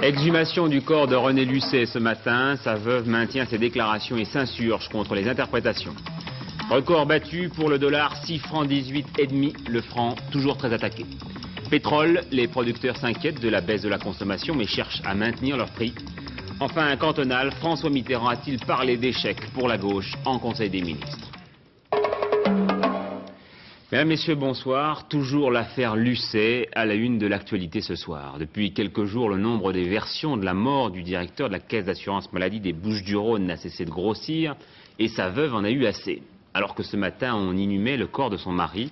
Exhumation du corps de René Lucet ce matin. Sa veuve maintient ses déclarations et s'insurge contre les interprétations. Record battu pour le dollar, 6 francs 18 et demi, le franc toujours très attaqué. Pétrole, les producteurs s'inquiètent de la baisse de la consommation mais cherchent à maintenir leur prix. Enfin, un cantonal, François Mitterrand a-t-il parlé d'échec pour la gauche en Conseil des ministres? Mesdames, Messieurs, bonsoir. Toujours l'affaire Lucet à la une de l'actualité ce soir. Depuis quelques jours, le nombre des versions de la mort du directeur de la Caisse d'assurance maladie des Bouches-du-Rhône n'a cessé de grossir et sa veuve en a eu assez. Alors que ce matin, on exhumait le corps de son mari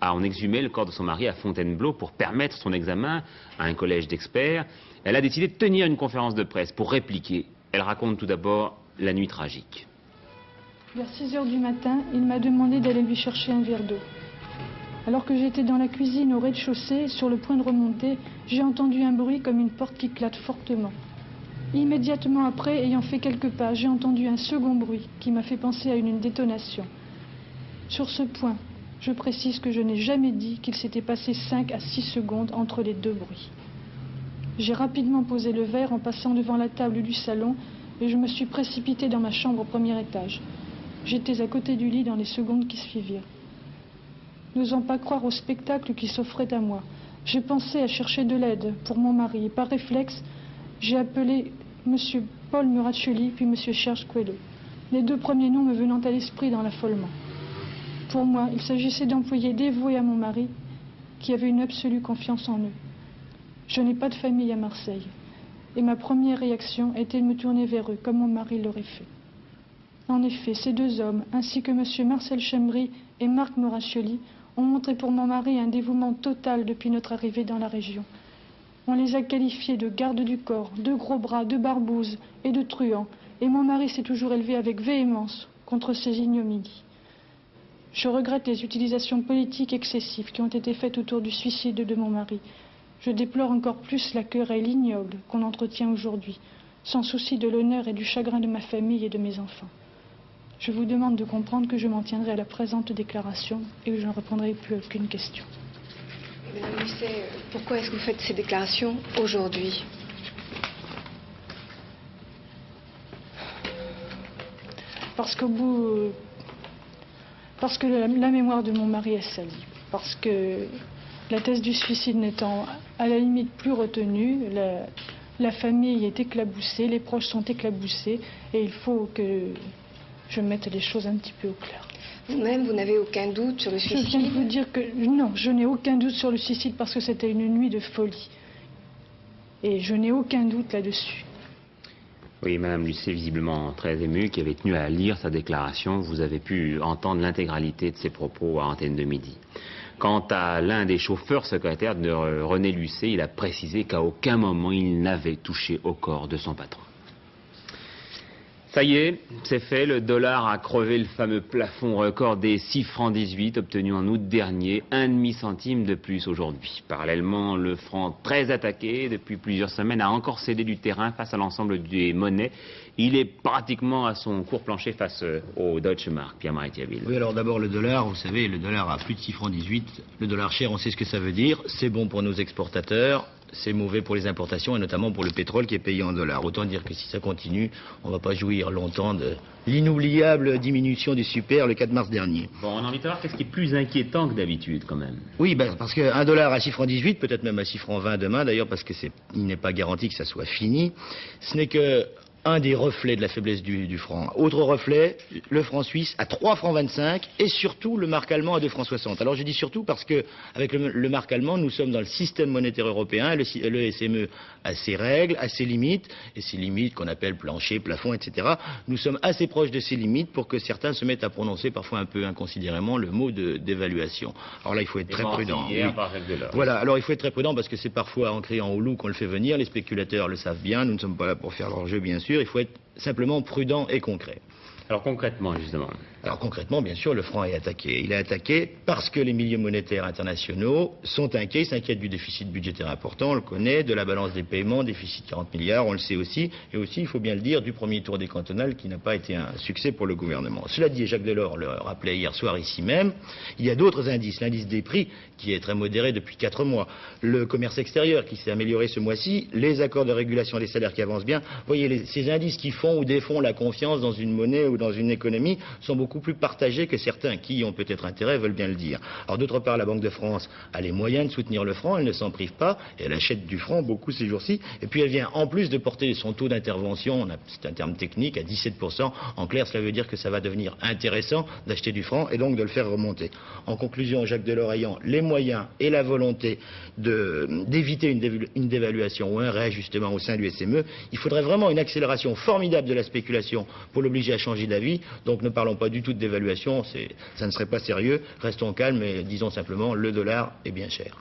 à Fontainebleau pour permettre son examen à un collège d'experts, elle a décidé de tenir une conférence de presse pour répliquer. Elle raconte tout d'abord la nuit tragique. Vers 6 h du matin, il m'a demandé d'aller lui chercher un verre d'eau. Alors que j'étais dans la cuisine au rez-de-chaussée, sur le point de remonter, j'ai entendu un bruit comme une porte qui claque fortement. Immédiatement après, ayant fait quelques pas, j'ai entendu un second bruit qui m'a fait penser à une détonation. Sur ce point, je précise que je n'ai jamais dit qu'il s'était passé 5 à 6 secondes entre les deux bruits. J'ai rapidement posé le verre en passant devant la table du salon et je me suis précipitée dans ma chambre au premier étage. J'étais à côté du lit dans les secondes qui suivirent. N'osant pas croire au spectacle qui s'offrait à moi, j'ai pensé à chercher de l'aide pour mon mari et par réflexe, j'ai appelé M. Paul Muraccioli puis M. Serge Coelho, les deux premiers noms me venant à l'esprit dans l'affolement. Pour moi, il s'agissait d'employés dévoués à mon mari qui avaient une absolue confiance en eux. Je n'ai pas de famille à Marseille et ma première réaction était de me tourner vers eux comme mon mari l'aurait fait. En effet, ces deux hommes, ainsi que M. Marcel Chembry et Marc Muraccioli, ont montré pour mon mari un dévouement total depuis notre arrivée dans la région. On les a qualifiés de gardes du corps, de gros bras, de barbouzes et de truands, et mon mari s'est toujours élevé avec véhémence contre ces ignominies. Je regrette les utilisations politiques excessives qui ont été faites autour du suicide de mon mari. Je déplore encore plus la querelle ignoble qu'on entretient aujourd'hui, sans souci de l'honneur et du chagrin de ma famille et de mes enfants. Je vous demande de comprendre que je m'en tiendrai à la présente déclaration et que je ne répondrai plus à aucune question. Madame Lucet, pourquoi est-ce que vous faites ces déclarations aujourd'hui? Parce que la mémoire de mon mari est salie. Parce que la thèse du suicide n'étant à la limite plus retenue, la famille est éclaboussée, les proches sont éclaboussés et il faut que je mette les choses un petit peu au clair. Vous-même, vous n'avez aucun doute sur le suicide? Je viens de vous dire que non, je n'ai aucun doute sur le suicide parce que c'était une nuit de folie. Et je n'ai aucun doute là-dessus. Oui, Madame Lucet, visiblement très émue, qui avait tenu à lire sa déclaration. Vous avez pu entendre l'intégralité de ses propos à Antenne de Midi. Quant à l'un des chauffeurs secrétaires de René Lucet, il a précisé qu'à aucun moment il n'avait touché au corps de son patron. Ça y est, c'est fait, le dollar a crevé le fameux plafond record des 6 francs 18 obtenu en août dernier, 1,5 centime de plus aujourd'hui. Parallèlement, le franc très attaqué depuis plusieurs semaines a encore cédé du terrain face à l'ensemble des monnaies. Il est pratiquement à son court plancher face au Deutsche Mark, Pierre-Marie Thiaville. Oui, alors d'abord le dollar, vous savez, le dollar a plus de 6 francs 18. Le dollar cher, on sait ce que ça veut dire. C'est bon pour nos exportateurs. C'est mauvais pour les importations et notamment pour le pétrole qui est payé en dollars. Autant dire que si ça continue, on ne va pas jouir longtemps de l'inoubliable diminution du super le 4 mars dernier. Bon, on a envie de savoir qu'est-ce qui est plus inquiétant que d'habitude quand même. Oui, parce qu'un dollar à 6 francs 18, peut-être même à 6 francs 20 demain d'ailleurs, parce que il n'est pas garanti que ça soit fini, ce n'est que un des reflets de la faiblesse du franc. Autre reflet, le franc suisse à 3 francs 25 et surtout le mark allemand à 2 francs 60. Alors je dis surtout parce que avec le mark allemand, nous sommes dans le système monétaire européen, le SME a ses règles, a ses limites, et ces limites qu'on appelle plancher, plafond, etc. Nous sommes assez proches de ces limites pour que certains se mettent à prononcer parfois un peu inconsidérément le mot d'évaluation. Alors là, il faut être très prudent. Oui. Voilà, alors il faut être très prudent parce que c'est parfois en criant au loup qu'on le fait venir, les spéculateurs le savent bien, nous ne sommes pas là pour faire leur jeu bien sûr. Il faut être simplement prudent et concret. Alors concrètement, justement. Alors concrètement, bien sûr, le franc est attaqué. Il est attaqué parce que les milieux monétaires internationaux sont inquiets, ils s'inquiètent du déficit budgétaire important, on le connaît, de la balance des paiements, déficit 40 milliards, on le sait aussi, et aussi, il faut bien le dire, du premier tour des cantonales qui n'a pas été un succès pour le gouvernement. Cela dit, et Jacques Delors le rappelait hier soir ici même, il y a d'autres indices. L'indice des prix, qui est très modéré depuis 4 mois, le commerce extérieur qui s'est amélioré ce mois-ci, les accords de régulation des salaires qui avancent bien. Vous voyez, ces indices qui font ou défont la confiance dans une monnaie ou dans une économie sont beaucoup plus partagés que certains qui ont peut-être intérêt veulent bien le dire. Alors d'autre part, la Banque de France a les moyens de soutenir le franc, elle ne s'en prive pas, et elle achète du franc beaucoup ces jours-ci, et puis elle vient en plus de porter son taux d'intervention, c'est un terme technique, à 17%. En clair, cela veut dire que ça va devenir intéressant d'acheter du franc et donc de le faire remonter. En conclusion, Jacques Delors ayant les moyens et la volonté d'éviter une dévaluation ou un réajustement au sein du SME, il faudrait vraiment une accélération formidable de la spéculation pour l'obliger à changer d'avis. Donc ne parlons pas du tout de dévaluation, ça ne serait pas sérieux. Restons calmes et disons simplement le dollar est bien cher.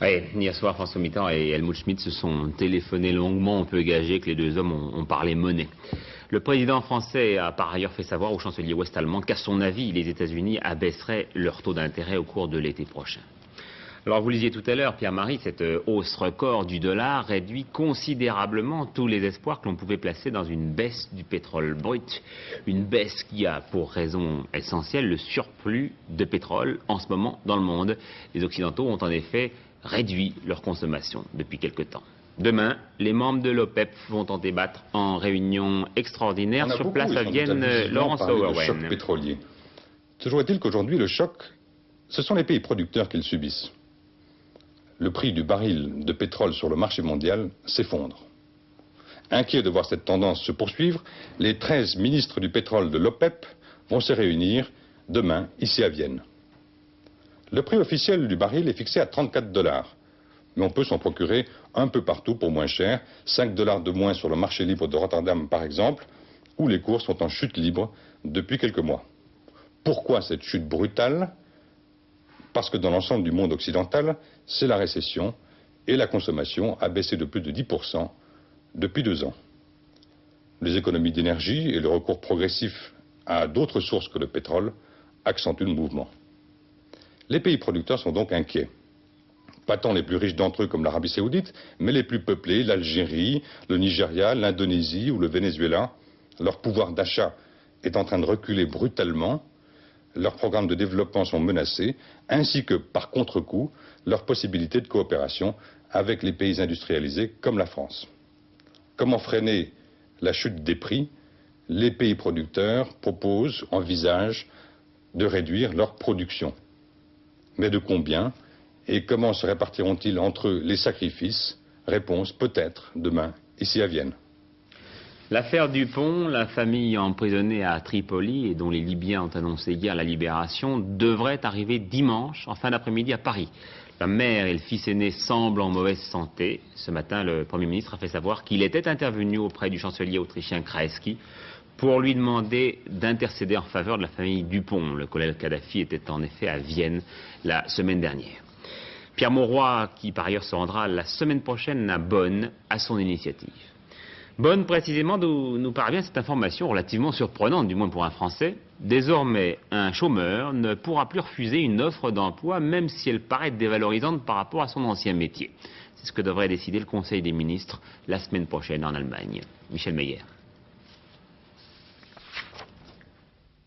Oui, hier soir, François Mitterrand et Helmut Schmidt se sont téléphonés longuement. On peut gager que les deux hommes ont parlé monnaie. Le président français a par ailleurs fait savoir au chancelier ouest-allemand qu'à son avis, les États-Unis abaisseraient leur taux d'intérêt au cours de l'été prochain. Alors vous lisiez tout à l'heure, Pierre-Marie, cette hausse record du dollar réduit considérablement tous les espoirs que l'on pouvait placer dans une baisse du pétrole brut. Une baisse qui a pour raison essentielle le surplus de pétrole en ce moment dans le monde. Les Occidentaux ont en effet réduit leur consommation depuis quelque temps. Demain, les membres de l'OPEP vont en débattre en réunion extraordinaire sur place à Vienne. Laurence Auerwen. Choc pétrolier. Toujours est-il qu'aujourd'hui, le choc, ce sont les pays producteurs qui le subissent. Le prix du baril de pétrole sur le marché mondial s'effondre. Inquiets de voir cette tendance se poursuivre, les 13 ministres du pétrole de l'OPEP vont se réunir demain ici à Vienne. Le prix officiel du baril est fixé à 34 $, mais on peut s'en procurer un peu partout pour moins cher, 5 $ de moins sur le marché libre de Rotterdam par exemple, où les cours sont en chute libre depuis quelques mois. Pourquoi cette chute brutale ? Parce que dans l'ensemble du monde occidental, c'est la récession et la consommation a baissé de plus de 10% depuis 2 ans. Les économies d'énergie et le recours progressif à d'autres sources que le pétrole accentuent le mouvement. Les pays producteurs sont donc inquiets. Pas tant les plus riches d'entre eux comme l'Arabie Saoudite, mais les plus peuplés, l'Algérie, le Nigeria, l'Indonésie ou le Venezuela. Leur pouvoir d'achat est en train de reculer brutalement. Leurs programmes de développement sont menacés, ainsi que, par contre-coup, leurs possibilités de coopération avec les pays industrialisés comme la France. Comment freiner la chute des prix? Les pays producteurs proposent, envisagent de réduire leur production. Mais de combien? Et comment se répartiront-ils entre eux les sacrifices? Réponse peut-être demain, ici à Vienne. L'affaire Dupont, la famille emprisonnée à Tripoli et dont les Libyens ont annoncé hier la libération, devrait arriver dimanche en fin d'après-midi à Paris. La mère et le fils aîné semblent en mauvaise santé. Ce matin, le Premier ministre a fait savoir qu'il était intervenu auprès du chancelier autrichien Kreisky pour lui demander d'intercéder en faveur de la famille Dupont. Le colonel Kadhafi était en effet à Vienne la semaine dernière. Pierre Mauroy, qui par ailleurs se rendra la semaine prochaine à Bonn, à son initiative. Bonn, précisément, d'où nous parvient cette information relativement surprenante, du moins pour un Français. Désormais, un chômeur ne pourra plus refuser une offre d'emploi, même si elle paraît dévalorisante par rapport à son ancien métier. C'est ce que devrait décider le Conseil des ministres la semaine prochaine en Allemagne. Michel Meyer.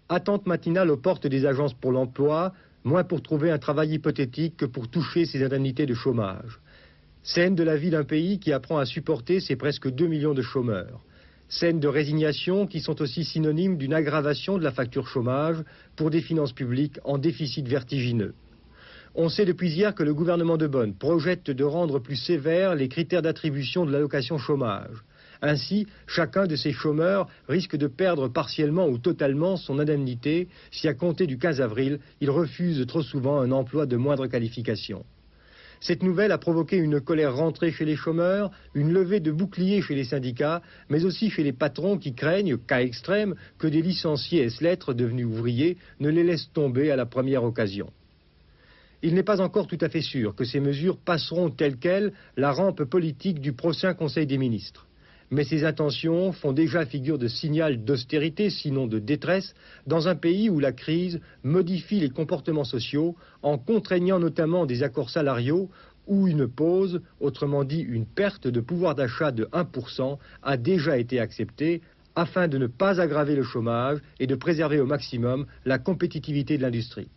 Attente matinale aux portes des agences pour l'emploi, moins pour trouver un travail hypothétique que pour toucher ses indemnités de chômage. Scène de la vie d'un pays qui apprend à supporter ses presque 2 millions de chômeurs. Scène de résignation qui sont aussi synonymes d'une aggravation de la facture chômage pour des finances publiques en déficit vertigineux. On sait depuis hier que le gouvernement de Bonn projette de rendre plus sévères les critères d'attribution de l'allocation chômage. Ainsi, chacun de ces chômeurs risque de perdre partiellement ou totalement son indemnité si à compter du 15 avril, il refuse trop souvent un emploi de moindre qualification. Cette nouvelle a provoqué une colère rentrée chez les chômeurs, une levée de boucliers chez les syndicats, mais aussi chez les patrons qui craignent, cas extrême, que des licenciés ès-lettres devenus ouvriers ne les laissent tomber à la première occasion. Il n'est pas encore tout à fait sûr que ces mesures passeront telles quelles la rampe politique du prochain Conseil des ministres. mais ces intentions font déjà figure de signal d'austérité, sinon de détresse, dans un pays où la crise modifie les comportements sociaux en contraignant notamment des accords salariaux où une pause, autrement dit une perte de pouvoir d'achat de 1%, a déjà été acceptée afin de ne pas aggraver le chômage et de préserver au maximum la compétitivité de l'industrie.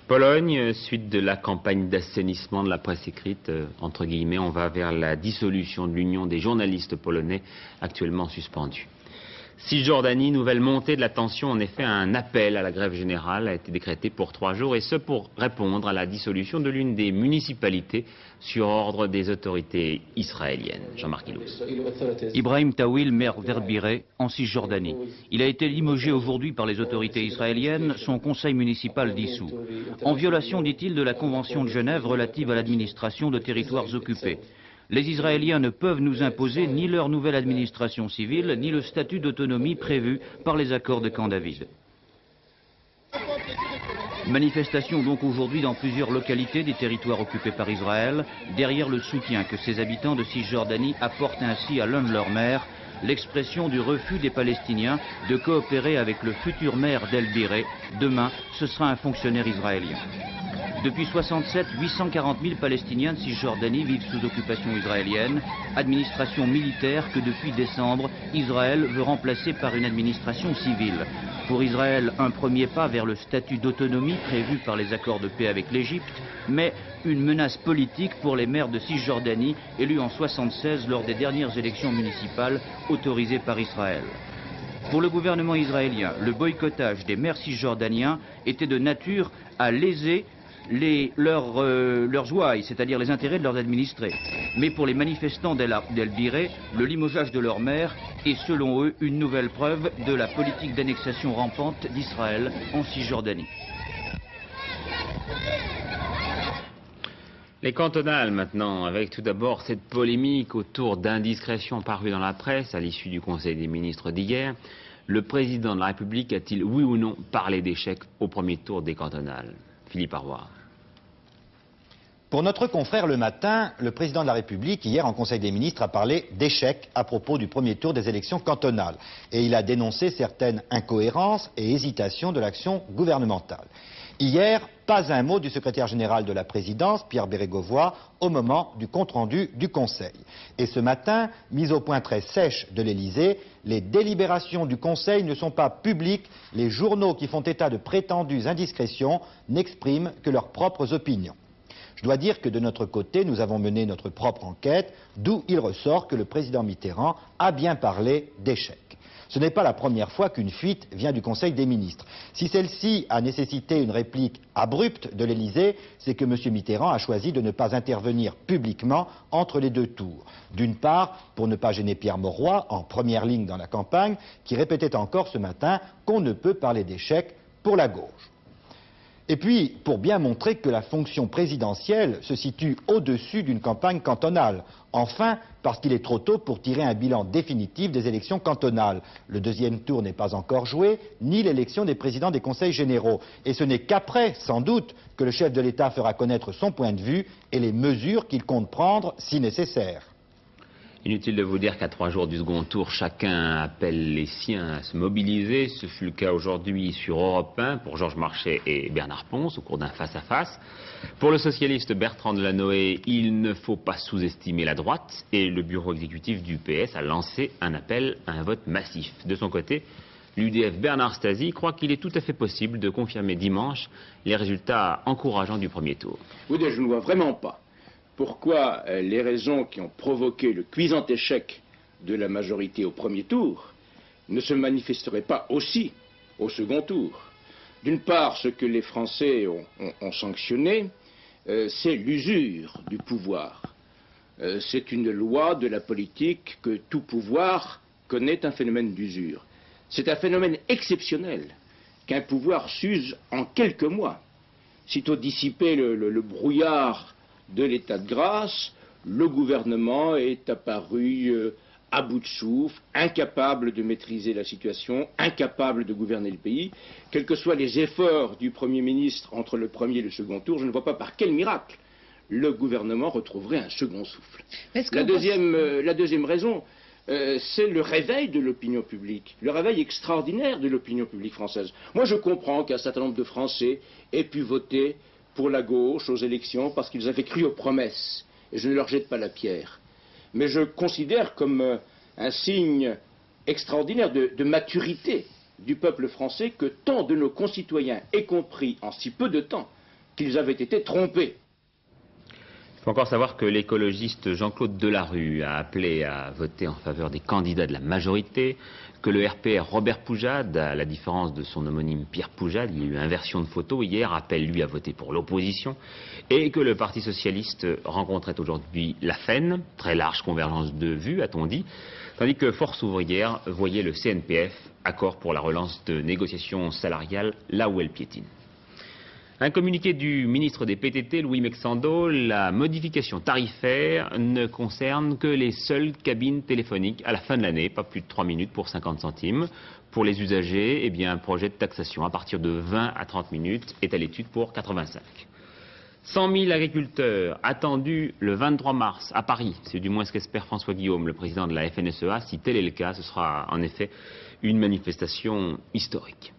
Pologne, suite de la campagne d'assainissement de la presse écrite, entre guillemets, on va vers la dissolution de l'Union des journalistes polonais, actuellement suspendue. Cisjordanie, nouvelle montée de la tension. En effet, un appel à la grève générale a été décrété pour 3 jours, et ce pour répondre à la dissolution de l'une des municipalités sur ordre des autorités israéliennes. Jean-Marc Ilous. Ibrahim Tawil, maire d'Erbiré, en Cisjordanie. Il a été limogé aujourd'hui par les autorités israéliennes, son conseil municipal dissous. En violation, dit-il, de la Convention de Genève relative à l'administration de territoires occupés. Les Israéliens ne peuvent nous imposer ni leur nouvelle administration civile, ni le statut d'autonomie prévu par les accords de Camp David. Manifestation donc aujourd'hui dans plusieurs localités des territoires occupés par Israël, derrière le soutien que ces habitants de Cisjordanie apportent ainsi à l'un de leurs maires, l'expression du refus des Palestiniens de coopérer avec le futur maire d'El Biré. Demain, ce sera un fonctionnaire israélien. Depuis 67, 840 000 Palestiniens de Cisjordanie vivent sous occupation israélienne, administration militaire que depuis décembre, Israël veut remplacer par une administration civile. Pour Israël, un premier pas vers le statut d'autonomie prévu par les accords de paix avec l'Égypte, mais une menace politique pour les maires de Cisjordanie élus en 76 lors des dernières élections municipales autorisées par Israël. Pour le gouvernement israélien, le boycottage des maires cisjordaniens était de nature à léser leurs ouailles, c'est-à-dire les intérêts de leurs administrés. Mais pour les manifestants d'El Biré, le limogeage de leur maire est selon eux une nouvelle preuve de la politique d'annexation rampante d'Israël en Cisjordanie. Les cantonales maintenant, avec tout d'abord cette polémique autour d'indiscrétions parues dans la presse à l'issue du Conseil des ministres d'hier. Le président de la République a-t-il, oui ou non, parlé d'échec au premier tour des cantonales? Philippe Arroir. Pour notre confrère Le Matin, le président de la République, hier en Conseil des ministres, a parlé d'échec à propos du premier tour des élections cantonales. Et il a dénoncé certaines incohérences et hésitations de l'action gouvernementale. Hier, pas un mot du secrétaire général de la présidence, Pierre Bérégovoy, au moment du compte-rendu du Conseil. Et ce matin, mise au point très sèche de l'Élysée, les délibérations du Conseil ne sont pas publiques, les journaux qui font état de prétendues indiscrétions n'expriment que leurs propres opinions. Je dois dire que de notre côté, nous avons mené notre propre enquête, d'où il ressort que le président Mitterrand a bien parlé d'échec. Ce n'est pas la première fois qu'une fuite vient du Conseil des ministres. Si celle-ci a nécessité une réplique abrupte de l'Élysée, c'est que M. Mitterrand a choisi de ne pas intervenir publiquement entre les deux tours. D'une part, pour ne pas gêner Pierre Mauroy, en première ligne dans la campagne, qui répétait encore ce matin qu'on ne peut parler d'échec pour la gauche. Et puis, pour bien montrer que la fonction présidentielle se situe au-dessus d'une campagne cantonale. Enfin, parce qu'il est trop tôt pour tirer un bilan définitif des élections cantonales. Le deuxième tour n'est pas encore joué, ni l'élection des présidents des conseils généraux. Et ce n'est qu'après, sans doute, que le chef de l'État fera connaître son point de vue et les mesures qu'il compte prendre si nécessaire. Inutile de vous dire qu'à 3 jours du second tour, chacun appelle les siens à se mobiliser. Ce fut le cas aujourd'hui sur Europe 1 pour Georges Marchais et Bernard Pons au cours d'un face-à-face. Pour le socialiste Bertrand Delanoë, il ne faut pas sous-estimer la droite et le bureau exécutif du PS a lancé un appel à un vote massif. De son côté, l'UDF Bernard Stasi croit qu'il est tout à fait possible de confirmer dimanche les résultats encourageants du premier tour. Oui, je ne vois vraiment pas pourquoi les raisons qui ont provoqué le cuisant échec de la majorité au premier tour ne se manifesteraient pas aussi au second tour. D'une part, ce que les Français ont sanctionné, c'est l'usure du pouvoir. C'est une loi de la politique que tout pouvoir connaît un phénomène d'usure. C'est un phénomène exceptionnel qu'un pouvoir s'use en quelques mois. Sitôt dissipé le brouillard de l'état de grâce, le gouvernement est apparu à bout de souffle, incapable de maîtriser la situation, incapable de gouverner le pays. Quels que soient les efforts du Premier ministre entre le premier et le second tour, je ne vois pas par quel miracle le gouvernement retrouverait un second souffle. La deuxième raison, c'est le réveil de l'opinion publique, le réveil extraordinaire de l'opinion publique française. Moi, je comprends qu'un certain nombre de Français aient pu voter pour la gauche aux élections parce qu'ils avaient cru aux promesses. Et je ne leur jette pas la pierre. Mais je considère comme un signe extraordinaire de maturité du peuple français que tant de nos concitoyens aient compris en si peu de temps qu'ils avaient été trompés. Il faut encore savoir que l'écologiste Jean-Claude Delarue a appelé à voter en faveur des candidats de la majorité, que le RPR Robert Poujade, à la différence de son homonyme Pierre Poujade, il y a eu inversion de photo hier, appelle lui à voter pour l'opposition, et que le Parti socialiste rencontrait aujourd'hui la FEN, très large convergence de vues, a-t-on dit, tandis que Force ouvrière voyait le CNPF, accord pour la relance de négociations salariales, là où elle piétine. Un communiqué du ministre des PTT, Louis Mexando, la modification tarifaire ne concerne que les seules cabines téléphoniques à la fin de l'année, pas plus de 3 minutes pour 50 centimes. Pour les usagers, eh bien, un projet de taxation à partir de 20 à 30 minutes est à l'étude pour 85. 100 000 agriculteurs attendus le 23 mars à Paris, c'est du moins ce qu'espère François Guillaume, le président de la FNSEA. Si tel est le cas, ce sera en effet une manifestation historique.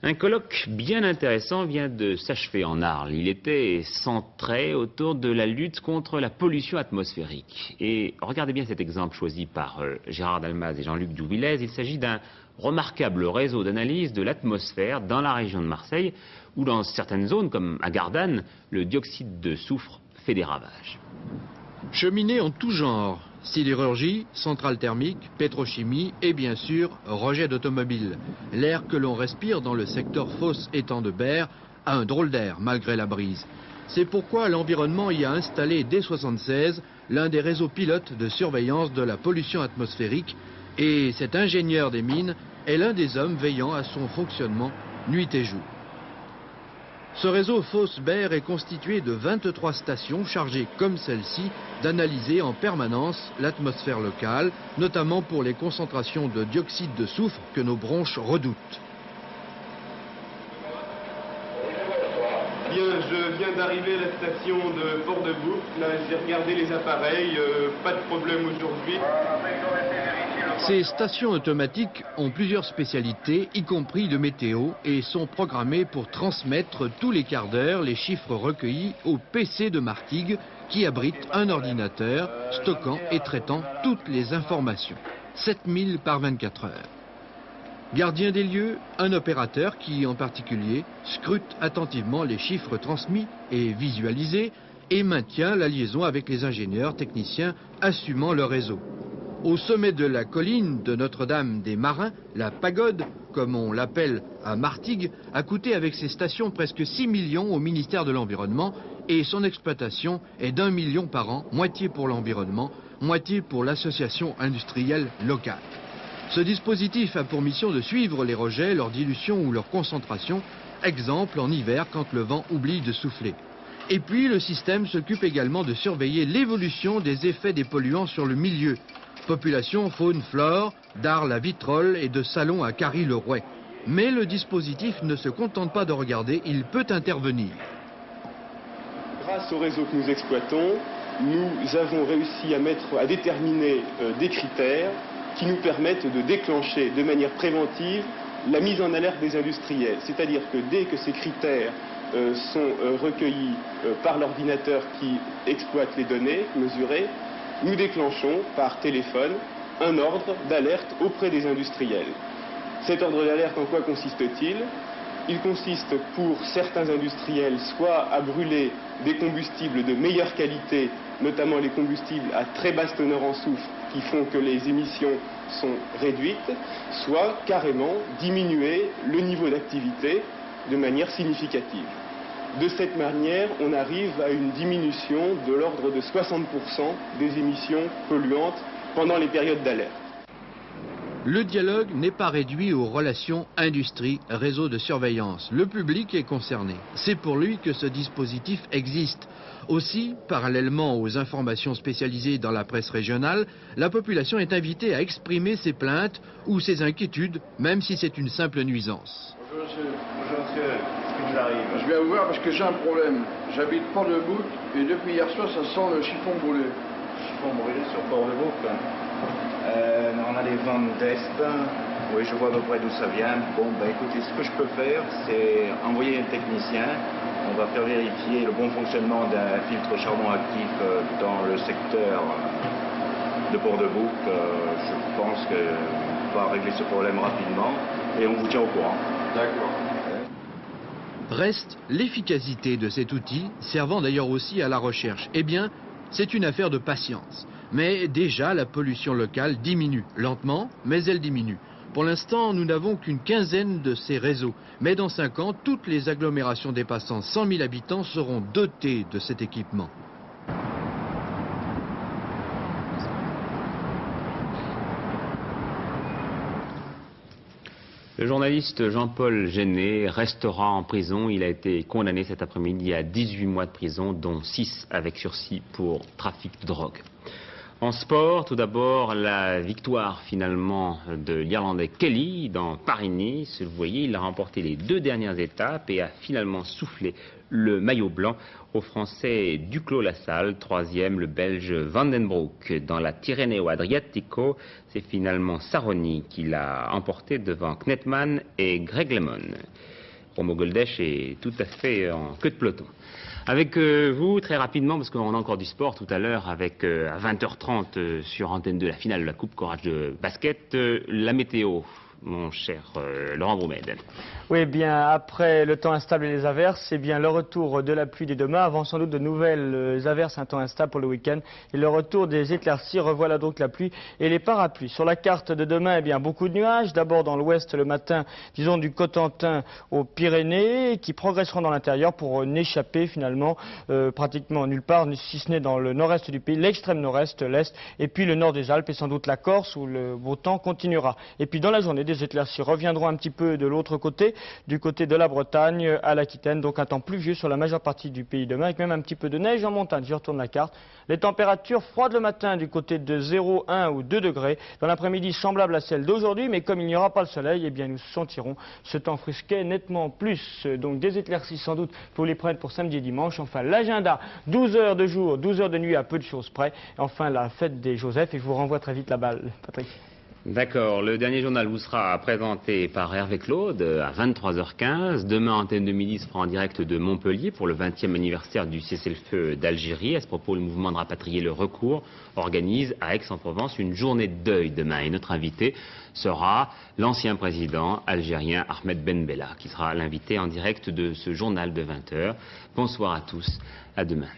Un colloque bien intéressant vient de s'achever en Arles. Il était centré autour de la lutte contre la pollution atmosphérique. Et regardez bien cet exemple choisi par Gérard Dalmaz et Jean-Luc Douvilez. Il s'agit d'un remarquable réseau d'analyse de l'atmosphère dans la région de Marseille, où dans certaines zones, comme à Gardanne, le dioxyde de soufre fait des ravages. Cheminées en tout genre, sidérurgie, centrale thermique, pétrochimie et bien sûr rejet d'automobiles. L'air que l'on respire dans le secteur Fos étang de Berre a un drôle d'air malgré la brise. C'est pourquoi l'environnement y a installé dès 1976 l'un des réseaux pilotes de surveillance de la pollution atmosphérique et cet ingénieur des mines est l'un des hommes veillant à son fonctionnement nuit et jour. Ce réseau Fos-Berre est constitué de 23 stations chargées, comme celle-ci, d'analyser en permanence l'atmosphère locale, notamment pour les concentrations de dioxyde de soufre que nos bronches redoutent. Bien, je viens d'arriver à la station de Port-de-Boucle. Là, j'ai regardé les appareils, pas de problème aujourd'hui. Ces stations automatiques ont plusieurs spécialités, y compris de météo, et sont programmées pour transmettre tous les quarts d'heure les chiffres recueillis au PC de Martigues, qui abrite un ordinateur stockant et traitant toutes les informations. 7000 par 24 heures. Gardien des lieux, un opérateur qui, en particulier, scrute attentivement les chiffres transmis et visualisés et maintient la liaison avec les ingénieurs techniciens assumant le réseau. Au sommet de la colline de Notre-Dame des Marins, la pagode, comme on l'appelle à Martigues, a coûté avec ses stations presque 6 millions au ministère de l'Environnement et son exploitation est d'1 million par an, moitié pour l'environnement, moitié pour l'association industrielle locale. Ce dispositif a pour mission de suivre les rejets, leur dilution ou leur concentration, exemple en hiver quand le vent oublie de souffler. Et puis le système s'occupe également de surveiller l'évolution des effets des polluants sur le milieu. Population, faune, flore, d'Arles à Vitrolles et de Salon à Carry-le-Rouet. Mais le dispositif ne se contente pas de regarder, il peut intervenir. Grâce au réseau que nous exploitons, nous avons réussi à déterminer des critères qui nous permettent de déclencher de manière préventive la mise en alerte des industriels. C'est-à-dire que dès que ces critères sont recueillis par l'ordinateur qui exploite les données mesurées, nous déclenchons par téléphone un ordre d'alerte auprès des industriels. Cet ordre d'alerte, en quoi consiste-t-il? Il consiste pour certains industriels soit à brûler des combustibles de meilleure qualité, notamment les combustibles à très basse teneur en soufre qui font que les émissions sont réduites, soit carrément diminuer le niveau d'activité de manière significative. De cette manière, on arrive à une diminution de l'ordre de 60% des émissions polluantes pendant les périodes d'alerte. Le dialogue n'est pas réduit aux relations industrie-réseau de surveillance. Le public est concerné. C'est pour lui que ce dispositif existe. Aussi, parallèlement aux informations spécialisées dans la presse régionale, la population est invitée à exprimer ses plaintes ou ses inquiétudes, même si c'est une simple nuisance. Bonjour monsieur, qu'est-ce qui vous arrive? Je viens vous voir parce que j'ai un problème. J'habite Port-de-Bouc et depuis hier soir ça sent le chiffon brûlé. Chiffon brûlé sur Port-de-Bouc. On a des vents d'est. Oui, je vois à peu près d'où ça vient. Bon, bah écoutez, ce que je peux faire, c'est envoyer un technicien. On va faire vérifier le bon fonctionnement d'un filtre charbon actif dans le secteur de Port-de-Bouc. Je pense qu'on va régler ce problème rapidement et on vous tient au courant. D'accord. Reste l'efficacité de cet outil, servant d'ailleurs aussi à la recherche. Eh bien, c'est une affaire de patience. Mais déjà, la pollution locale diminue, lentement, mais elle diminue. Pour l'instant, nous n'avons qu'une quinzaine de ces réseaux. Mais dans 5 ans, toutes les agglomérations dépassant 100 000 habitants seront dotées de cet équipement. Le journaliste Jean-Paul Genet restera en prison. Il a été condamné cet après-midi à 18 mois de prison, dont 6 avec sursis pour trafic de drogue. En sport, tout d'abord, la victoire finalement de l'Irlandais Kelly dans Paris-Nice. Vous voyez, il a remporté les 2 dernières étapes et a finalement soufflé le maillot blanc au Français Duclos-Lassalle. 3e, le Belge Van den Broek. Dans la Tirreno Adriatico, c'est finalement Saroni qui l'a emporté devant Knetemann et Greg LeMond. Romo Goldèche est tout à fait en queue de peloton. Avec vous, très rapidement, parce qu'on a encore du sport tout à l'heure, avec à 20h30 sur Antenne 2, la finale de la Coupe Courage de basket, la météo, mon cher Laurent Broumède. Oui, bien, après le temps instable et les averses, c'est bien le retour de la pluie dès demain, avant sans doute de nouvelles averses, un temps instable pour le week-end, et le retour des éclaircies. Revoilà donc la pluie et les parapluies. Sur la carte de demain, eh bien, beaucoup de nuages, d'abord dans l'ouest le matin, disons du Cotentin aux Pyrénées, qui progresseront dans l'intérieur pour n'échapper finalement pratiquement nulle part, si ce n'est dans le nord-est du pays, l'extrême nord-est, l'est, et puis le nord des Alpes et sans doute la Corse où le beau temps continuera. Et puis dans la journée, des éclaircies reviendront un petit peu de l'autre côté, du côté de la Bretagne à l'Aquitaine, donc un temps pluvieux sur la majeure partie du pays demain, avec même un petit peu de neige en montagne. Je retourne la carte. Les températures froides le matin du côté de 0, 1 ou 2 degrés. Dans l'après-midi, semblable à celle d'aujourd'hui, mais comme il n'y aura pas le soleil, eh bien nous sentirons ce temps frisquet nettement plus. Donc des éclaircies sans doute pour les prêtres pour samedi et dimanche. Enfin l'agenda, 12 heures de jour, 12 heures de nuit à peu de choses près. Et enfin la fête des Joseph, et je vous renvoie très vite la balle, Patrick. D'accord, le dernier journal vous sera présenté par Hervé Claude à 23h15. Demain, Antenne de Midi se fera en direct de Montpellier pour le 20e anniversaire du cessez-le-feu d'Algérie. À ce propos, le mouvement de rapatrier le recours organise à Aix-en-Provence une journée de deuil demain. Et notre invité sera l'ancien président algérien Ahmed Ben Bella, qui sera l'invité en direct de ce journal de 20h. Bonsoir à tous, à demain.